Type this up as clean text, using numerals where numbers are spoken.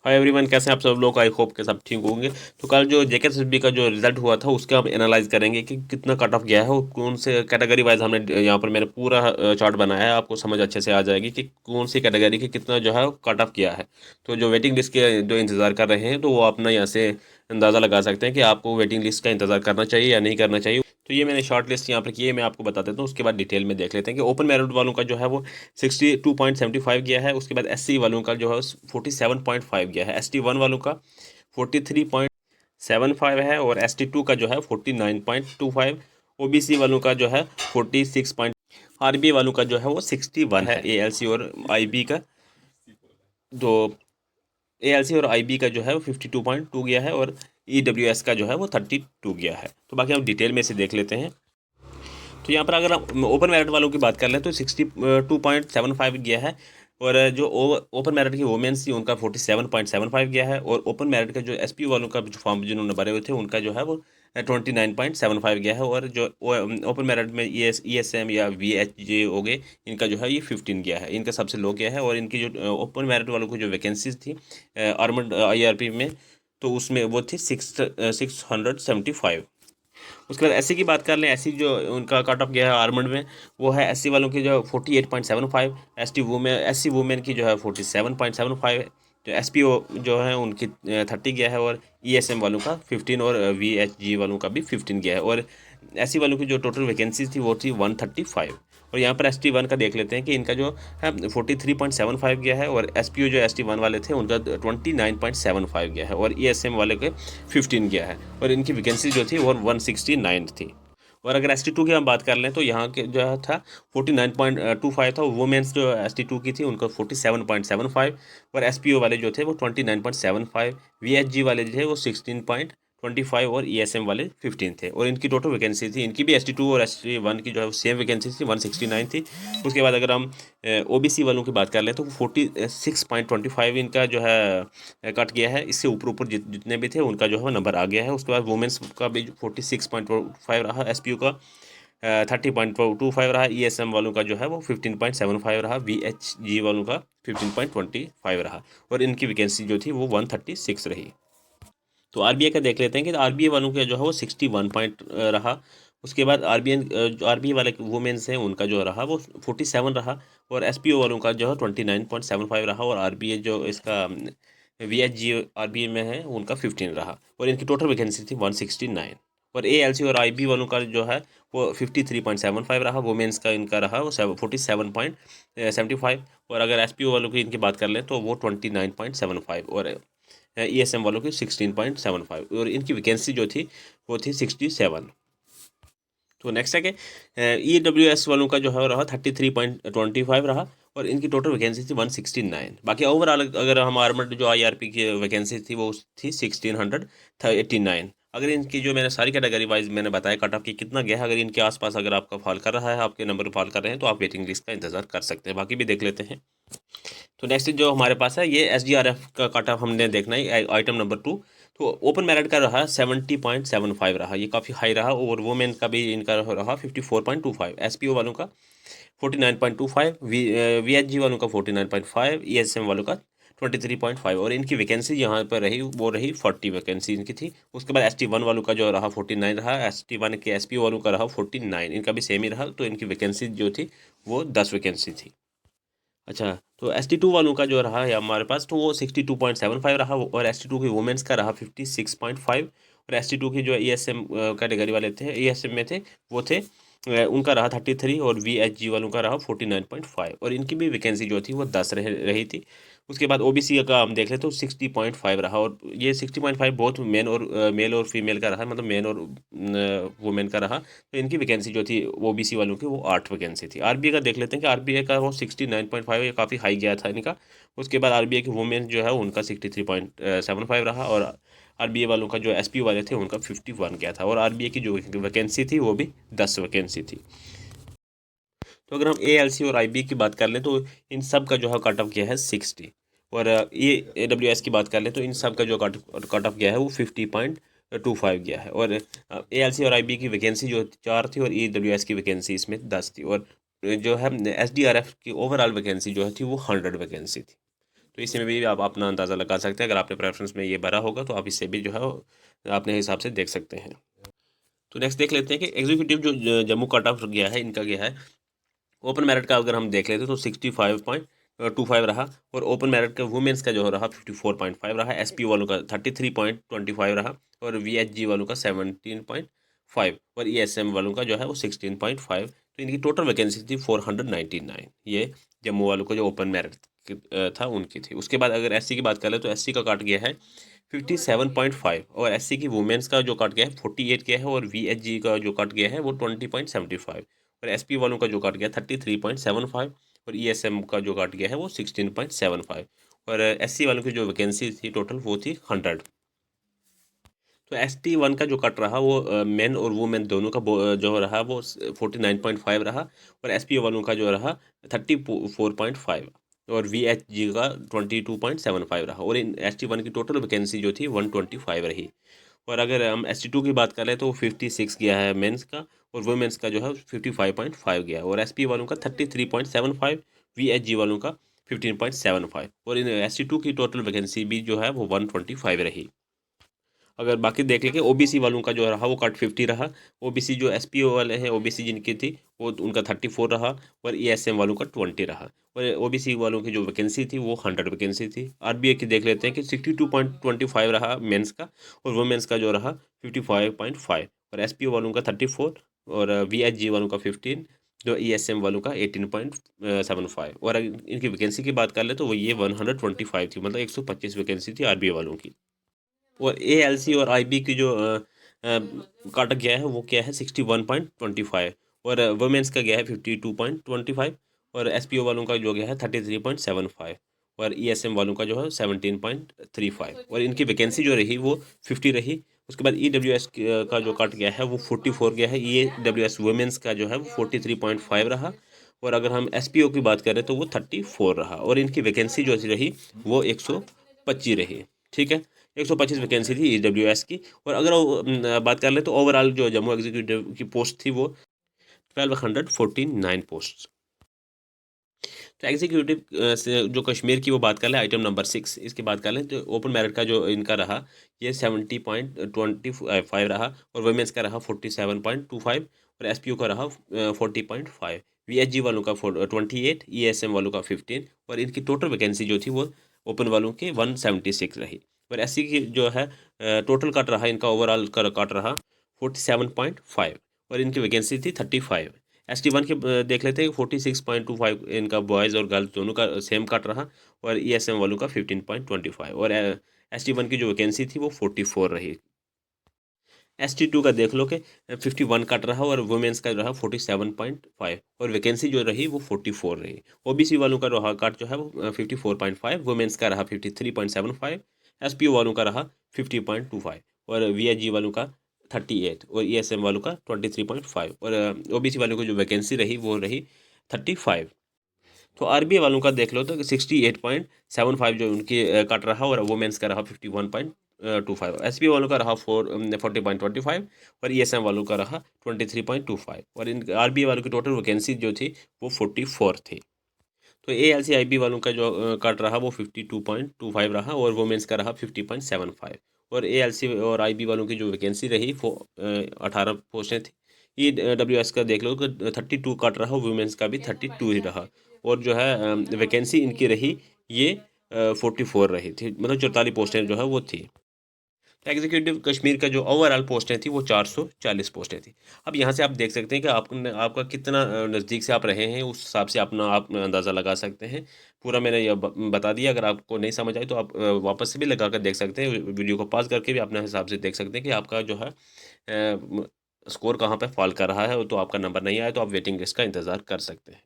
Hi everyone, कैसे हैं आप सब लोग। आई होप के सब ठीक होंगे। तो कल जो जेकेएसएसबी का जो रिजल्ट हुआ था उसका हम एनालाइज करेंगे कि कितना कट ऑफ गया है और कौन से कैटेगरी वाइज हमने यहाँ पर मैंने पूरा चार्ट बनाया है, आपको समझ अच्छे से आ जाएगी कि कौन सी कैटेगरी की कितना जो है कट ऑफ किया है। तो जो वेटिंग लिस्ट के जो इंतज़ार कर रहे हैं तो वो अपना यहाँ से अंदाज़ा लगा सकते हैं कि आपको वेटिंग लिस्ट का इंतज़ार करना चाहिए या नहीं करना चाहिए। तो ये मैंने शॉर्ट लिस्ट यहाँ पर की है, मैं आपको बता देता हूँ, उसके बाद डिटेल में देख लेते हैं कि ओपन मेरिट वालों का जो है वो 62.75 गया है। उसके बाद एससी वालों का जो है 47.5 गया है। एसटी वन वालों का 43.75 है और एसटी टू का जो है 49.25। ओबीसी वालों का जो है 46 पॉइंट। आरबी वालों का जो है वो 61 है। एएलसी और आईबी का तो एएलसी और आईबी का जो है वो 52.2 गया है और ईडब्ल्यूएस का जो है वो 32 गया है। तो बाकी हम डिटेल में से देख लेते हैं। तो यहाँ पर अगर हम ओपन मेरिट वालों की बात कर लें तो 62.75 गया है और जो ओपन मेरिट की वोमेंस थी उनका 47.75 गया है और ओपन मेरिट का जो एसपी वालों का जो फॉर्म जिन्होंने भरे हुए थे उनका जो है वो 29.75 गया है और जो ओपन मेरिट में ईएसएम या वीएचजे हो गए इनका जो है ये 15 गया है। इनका सबसे लो गया है और इनकी जो ओपन मेरिट वालों की जो वैकेंसीज थी आर्मड आईआरपी में तो उसमें वो थी 675। उसके बाद एससी की बात कर लें, एससी जो उनका कट ऑफ गया है आर्मड में वो है एससी वालों की जो 48.75। एसटी वुमेन एससी वुमेन की जो है 47.75। जो एसपीओ जो है उनकी 30 गया है और ईएसएम वालों का 15 और वीएचजी वालों का भी 15 गया है और एससी वालों की जो टोटल वैकेंसी थी वो थी 135। और यहाँ पर एसटी वन का देख लेते हैं कि इनका जो है 43.75 गया है और एसपीओ जो एसटी वन वाले थे उनका 29.75 गया है और ईएसएम वाले के 15 गया है और इनकी वैकेंसी जो थी वो 169 थी। और अगर एस टी टू की हम बात कर लें तो यहाँ के जो है था 49.25 था। वुमेंस जो एस टी टू की थी उनका 47.75 और एस पी ओ वाले जो थे वो 29.75। वी एच जी वाले जो थे वो 16.25 और ई एस एम वाले 15 थे और इनकी टोटल वैकेंसी थी इनकी भी एस टी टू और एस टी वन की जो है सेम वैकेंसी थी 169 थी। उसके बाद अगर हम ओ बी सी वालों की बात कर लें तो 46.25 इनका जो है कट गया है। इससे ऊपर ऊपर जितने भी थे उनका जो है नंबर आ गया है। उसके बाद वुमेंस का भी 46.5 रहा, एस पी यू का 30.25 रहा, ई एस एम वालों का जो है वो 15.75 रहा, वी एच जी वालों का 15.25 रहा और इनकी वैकेंसी जो थी वो 136 रही। तो आरबीआई का देख लेते हैं कि आरबीआई वालों का जो है वो 61 पॉइंट रहा। उसके बाद आरबीआई जो आरबीआई वाले वुमेन्स हैं उनका जो रहा वो 47 रहा और एसपीओ वालों का जो है 29.75 रहा और आरबीआई जो इसका वीएचजी आरबीआई में है उनका 15 रहा और इनकी टोटल वैकेंसी थी 169। और एएलसी और आईबी वालों का जो है वो 53.75 रहा। वुमेन्स का इनका रहा वो 47.75 और अगर एसपीओ वालों की इनकी बात कर लें तो वो 29.75 और ईएसएम वालों की 16.75 और इनकी वैकेंसी जो थी वो थी 67। तो नेक्स्ट है कि ईडब्ल्यूएस वालों का जो है रहा 33.25 रहा और इनकी टोटल वैकेंसी थी 169। बाकी ओवरऑल अगर हम आर्मड जो आईआरपी की वैकेंसी थी वो थी 1689। अगर इनकी जो मैंने सारी कैटेगरी वाइज मैंने बताया कट ऑफ की कितना गया है, अगर इनके आसपास अगर आपका फॉल कर रहा है, आपके नंबर फॉल कर रहे हैं तो आप वेटिंग लिस्ट का इंतजार कर सकते हैं। बाकी भी देख लेते हैं। तो नेक्स्ट जो हमारे पास है ये एस डी आर एफ का कट ऑफ हमने देखना है आइटम नंबर 2। तो ओपन मेरिट का रहा 70.75 रहा, ये काफ़ी हाई रहा और वोमेन का भी इनका रहा 54.25। एस पी ओ वालों का 49.25, वी एच जी वालों का 49.5, ई एस एम वालों का 23.5 और इनकी वैकेंसी यहाँ पर रही वो रही 40 वैकेंसी इनकी थी। उसके बाद एस टी वन वालों का जो रहा 49 रहा, एस टी वन के एस पी ओ वालों का रहा 49, इनका भी सेम ही रहा। तो इनकी वैकेंसी जो थी वो 10 वैकेंसी थी। अच्छा, तो एस टी टू वालों का जो रहा है हमारे पास तो वो 62.75 रहा और एस टी टू की वुमेंस का रहा 56.5 और एस टी टू की जो ई एस एम कैटेगरी वाले थे ई एस एम में थे वो थे उनका रहा 33 और वी एच जी वालों का रहा 49.5 और इनकी भी वैकेंसी जो थी वो 10 रही थी। उसके बाद ओबीसी का हम देख लें तो 60.5 रहा और ये 60.5 बहुत मेल और फीमेल का रहा, मतलब मेन और वुमेन का रहा। तो इनकी वैकेंसी जो थी ओबीसी वालों की वो 8 वैकेंसी थी। आरबीआई का देख लेते हैं कि आरबीआई का वो 69.5, ये काफ़ी हाई गया था इनका। उसके बाद आरबीआई की वुमेन जो है उनका 63.75 रहा और आरबीआई वालों का जो एसपी वाले थे उनका 51 गया था और आरबीआई की जो वैकेंसी थी वो भी 10 वैकेंसी थी। तो अगर हम एएलसी और आईबी की बात कर लें तो इन सब का जो है कट ऑफ गया है 60 और ये एडब्ल्यूएस की बात कर लें तो इन सब का जो कट ऑफ गया है वो 50.25 गया है और एएलसी और आईबी की वैकेंसी जो 4 थी और ईडब्ल्यूएस की वैकेंसी इसमें 10 थी और जो है एसडीआरएफ की ओवरऑल वैकेंसी जो है थी वो 100 वैकेंसी थी। तो इसी में भी आप अपना अंदाज़ा लगा सकते हैं। अगर आपने प्रेफरेंस में ये भरा होगा तो आप इससे भी जो है अपने हिसाब से देख सकते हैं। तो नेक्स्ट देख लेते हैं कि एग्जीक्यूटिव जो जम्मू कट ऑफ गया है, इनका गया है ओपन मेरिट का अगर हम देख लेते तो 65.25 रहा, और ओपन मेरिट का वुमेंस का जो रहा 54.5 रहा, एसपी वालों का 33.25 रहा, और वीएचजी वालों का 17.5, और ईएसएम वालों का जो है वो 16.5। तो इनकी टोटल वैकेंसी थी 499। ये जम्मू वालों को जो ओपन मेरिट था उनकी थी। उसके बाद अगर एससी की बात कर ले तो एससी का काट गया है 57.5, और एससी की वुमेंस का जो काट गया है 48 गया है, और वीएचजी का जो काट गया है वो 20.75, और एसपी वालों का जो काट गया 33.75, और ईएसएम का जो काट गया है वो 16.75, और एससी वालों की जो वैकेंसी थी टोटल वो थी 100। तो ST1 का जो कट रहा वो मेन और वुमेन दोनों का जो रहा वो 49.5 रहा, और एसपी वालों का जो रहा 34.5, और VHG का 22.75 रहा, और इन ST1 की टोटल वैकेंसी जो थी 125 रही। और अगर हम ST2 की बात करें तो 56 गया है मेंस का, और वुमेन्स का जो है 55.5 गया है, और एसपी वालों का 33.75, VHG वालों का 15.75, और इन ST2 की टोटल वैकेंसी भी जो है वो 125 रही। अगर बाकी देख लेंगे ओबीसी वालों का जो रहा वो कट 50 रहा, ओबीसी जो एसपीओ वाले हैं ओबीसी जिनकी थी वो उनका 34 रहा, और ईएसएम वालों का 20 रहा, और ओबीसी वालों की जो वैकेंसी थी वो 100 वैकेंसी थी। आरबीआई की देख लेते हैं कि 62.25 रहा मेंस का, और वुमेन्स का जो रहा 55.5, और एसपीओ वालों का 34, और वीएचजी वालों का 15, जो ईएसएम वालों का 18.75, और अगर इनकी वैकेंसी की बात कर ले तो वो ये 125 थी, मतलब 125 वैकेंसी थी आरबीआई वालों की। और ALC और IB की जो काटा गया है वो क्या है 61.25, और वुमेंस का गया है 52.25, और SPO वालों का जो गया है 33.75, और ESM वालों का जो है 17.35, और इनकी वैकेंसी जो रही वो 50 रही। उसके बाद EWS का जो कट गया है वो 44 गया है, EWS वुमेंस का जो है वो 43.5 रहा, और अगर हम SPO की बात करें तो वो 34 रहा, और इनकी वैकेंसी जो रही वो 125 रही। ठीक है, 125 वैकेंसी थी EWS की। और अगर बात कर ले तो ओवरऑल जो जम्मू एग्जीक्यूटिव की पोस्ट थी वो 1249 पोस्ट। तो एग्जीक्यूटिव से जो कश्मीर की वो बात कर ले आइटम नंबर 6, इसकी बात कर लें तो ओपन मेरिट का जो इनका रहा ये 70.25 रहा, और वुमेंस का रहा 47.25, और एसपीयू का रहा 40.5, वीएचजी वालों का 28, ईएसएम वालों का 15, और इनकी टोटल वैकेंसी जो थी वो ओपन वालों की 176 रही। और एससी की जो है टोटल कट रहा इनका ओवरऑल कट रहा 47.5, और इनकी वैकेंसी थी 35। ST1 के देख लेते हैं 46.25 इनका बॉयज़ और गर्ल्स दोनों का सेम कट रहा, और ESM वालों का 15.25, और ST1 की जो वैकेंसी थी वो 44 रही। ST2 का देख लो कि 51 कट रहा, और वुमेंस का रहा 47.5, और वैकेंसी जो रही वो 44 रही। ओबीसी वालों का रहा कट जो है वो 54.5, वुमेंस का रहा 53.75, SPO वालों का रहा 50.25, और VHG वालों का 38, और ESM वालों का 23.5, और ओबीसी वालों की जो वैकेंसी रही वो रही 35। तो आरबीआई वालों का देख लो तो 68.75 जो उनकी कट रहा, और वुमेंस का रहा 51.25, एसपी वालों का रहा 40.25, और ईएसएम वालों का रहा 23.25, और इन आरबीआई वालों की टोटल वैकेंसी जो थी वो 44 थी। तो ALC-IB वालों का जो कट रहा वो 52.25 रहा, और वुमेंस का रहा 50.75, और ALC और IB वालों की जो वैकेंसी रही वो 18 पोस्टें थी। EWS का देख लो कि 32 कट रहा, वुमेंस का भी 32 ही रहा, और जो है वैकेंसी इनकी रही ये 44 रही थी, मतलब 44 पोस्टें जो है वो थी। एग्जीक्यूटिव कश्मीर का जो ओवरऑल पोस्टें थी वो 440 पोस्टें थी। अब यहाँ से आप देख सकते हैं कि आपका कितना नज़दीक से आप रहे हैं, उस हिसाब से आप अंदाज़ा लगा सकते हैं। पूरा मैंने ये बता दिया, अगर आपको नहीं समझ आई तो आप वापस से भी लगा कर देख सकते हैं, वीडियो को पॉज करके भी अपने हिसाब से देख सकते हैं कि आपका जो है स्कोर कहाँ पर फॉल कर रहा है, तो आपका नंबर नहीं आया तो आप वेटिंग लिस्ट का इंतज़ार कर सकते हैं।